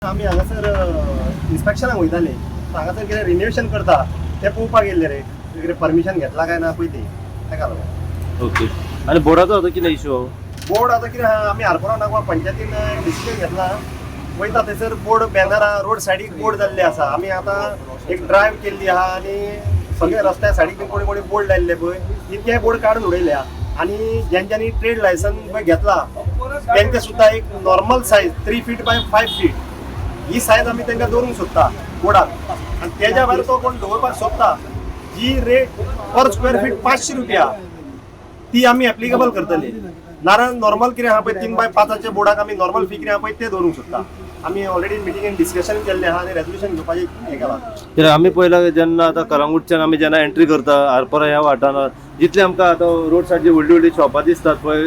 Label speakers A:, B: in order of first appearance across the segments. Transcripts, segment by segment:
A: आम्ही हांगासर इन्स्पेक्शनाक वयताले हांगासर कितें रिनोवेशन करता ते पळोवपाक गेल्ले रे कितें परमिशन घेतला काय ना पळय ताका लागून.
B: ओके. आणि बोर्डाचो आता कितें इशू
A: बोर्ड आतां कितें आहा आमी आरपोरा नागवा पंचायतीन डिसिजन घेतला वयता थंयसर बोर्ड बॅनरां रोड सायडीक बोर्ड जाल्ले आसा. आमी आतां एक ड्रायव केल्ली आहा आनी सगळे रस्त्या सायडीक कोणी कोणी बोर्ड लायल्ले पळय इतके बोर्ड काडून उडयल्या. आणि ज्यांच्यांनी ट्रेड लायसन्स घेतला त्यांचे सुद्धा एक normal size 3 feet by 5 feet he size आमी तांकां दवरूंक सोदता बोर्डाक. आनी तेज्या भायर तो कोण दवरपाक सोदता जी रेट पर स्क्वेअर फीट 500 रुपया ती आमी एप्लिकेबल करतली. नारायण नॉर्मल कितें आहा पळय 3 बाय 5च्या बोर्डाक आमी नॉर्मल फी कितें आहा पळय ते दवरूंक सोदता. आमी ऑलरेडी मिटिंगेन डिस्कशन केल्लें आहा आनी रेजोल्युशन घेवपाचें हें केलां.
B: तर आम्ही पहिला जेन्ना आता कलंगूटच्यान आमी जेन्ना एंट्री करता आरपोरा ह्या वाठारान जितले आमकां आतां रोड सायडची व्हडली व्हडली शॉपां दिसतात पळय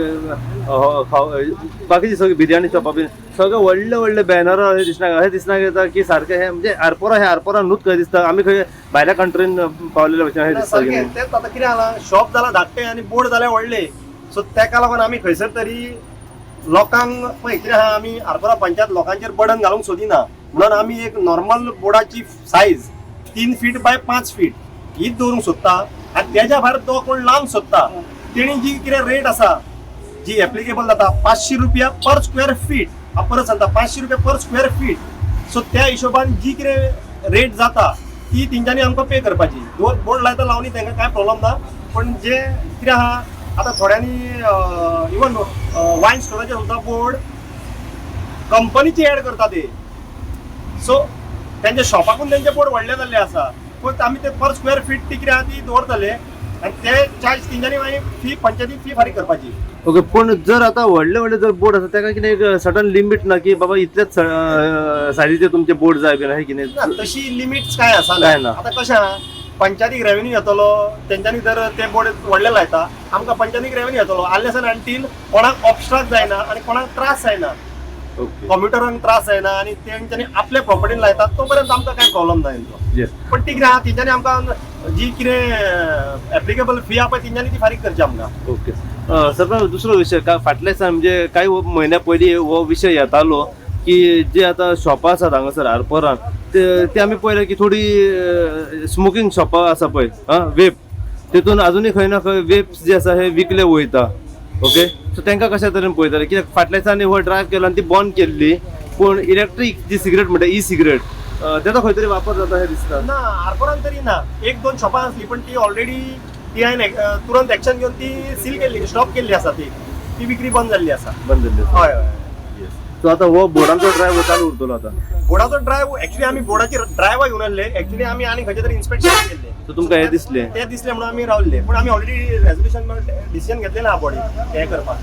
B: बाकीची सगळी बिर्याणी शॉपां बी सगळे व्हडले व्हडले बॅनर अशें दिसना येता की सारकें हें म्हणजे आरपोरा न्हूच खंय दिसता आमी खंय भायल्या कंट्रीन पावलेले भशेन अशें दिसता.
A: तेच आतां कितें जाला शॉप जाला धाकटे आनी बोर्ड जाले व्हडले सो तेका लागून आमी खंयसर तरी लोकांक पळय कितें आहा आमी आरपोरा पंचायत लोकांचेर बर्डन घालूंक सोदिना म्हणून आमी एक नॉर्मल बोर्डाची सायज 3 फीट बाय 5 फीट हीच दवरूंक सोदता. आनी तेज्या भायर तो कोण लावंक सोदता तेणी जी कितें रेट आसा जी एप्लिकेबल जाता 500 रुपया पर स्क्वेअर फीट हांव परत सांगता 500 रुपया पर स्क्वेअर फीट. सो त्या हिशोबान जी कितें रेट जाता ती तेंच्यांनी आमकां पे करपाची. बोर्ड लायता लावनी तांकां कांय प्रॉब्लम ना पण जे कितें आहा आतां थोड्यांनी इवन वायन स्टोराचेर सुद्दां बोर्ड कंपनीची एड करता ते सो त्यांच्या शॉपाकून त्यांचे बोर्ड व्हडले जाल्ले आसा पण आमी ते पर स्क्वेअर फीट ती कितें आहा ती दवरतले आनी ते चार्ज तेंच्यांनी मागीर फी पंचायतीक फी फारीक करपाची.
B: ओके. पण जर आता व्हडले व्हडले जर बोर्ड आसा ताका कितें एक सडन लिमीट ना की बाबा इतलेच सायजीचे तुमचे बोर्ड जाय बीन अशें कितें
A: तशी लिमिट्स काय आसा
B: काय ना.
A: आतां कशें आहा पंचायतीक रेव्हेन्यू येतलो तेंच्यांनी जर ते बोर्ड व्हडले लायता आमकां पंचायतीक रेव्हेन्यू येतलो आनलेस अनटील कोणाक ऑब्स्ट्रक्ट जायना आनी कोणाक त्रास जायना कॉम्प्युटरांक त्रास जायना आनी तेंच्यांनी आपल्या प्रॉपर्टीन लायतात तो पर्यंत आमकां कांय प्रॉब्लम जायना. पण ती कितें आहा तेंच्यांनी आमकां जी कितें एप्लिकेबल फी आहा पळय तेंच्यांनी ती फारीक करची आमकां.
B: ओके. सर दुसरो विशय फाटल्या दिसा म्हणजे काही म्हयन्या पयलीं हो विशय येतालो की जे आता शॉपां आसात हांगासर आरपोरान ते आमी पळयलें की थोडी स्मोकिंग शॉपां आसा पळय वेप तेतून अजुनूय खंय ना खंय वेप्स जे आसा हे विकले वयता. ओके. सो तांकां कशा तरेन पळयतले कित्याक फाटल्या दिसांनी हो ड्रायव्ह केलो आनी ती बंद केल्ली पूण इलेक्ट्रीक जी सिगरेट म्हणटा ई सिगरेट तेचो खंय तरी वापर जाता हे दिसता.
A: ना आरपोरान तरी ना 1-2 शॉपां आसली पण ती ऑलरेडी ती हांवें तुरंत एक्शन घेवन ती सील केल्ली स्टॉप केल्ली आसा ती विक्री बंद जाल्ली आसा.
B: बंद जाल्ली.
A: हय हय.
B: सो आता हो बोर्डांचो ड्रायव्ह चालू उरतलो आता.
A: बोर्डाचो ड्रायव्ह एक्चुअली आमी बोर्डाची ड्रायव्ह घेवन आसले एक्चुअली आमी आनी खंयचे तरी इन्स्पेक्शन केल्ले
B: सो तुमकां हे दिसलें
A: ते दिसले म्हणून आमी रावल्ले पण आमी ऑलरेडी रेजोल्युशन डिसिजन घेतलेलें आहा बॉडी हें करपाक.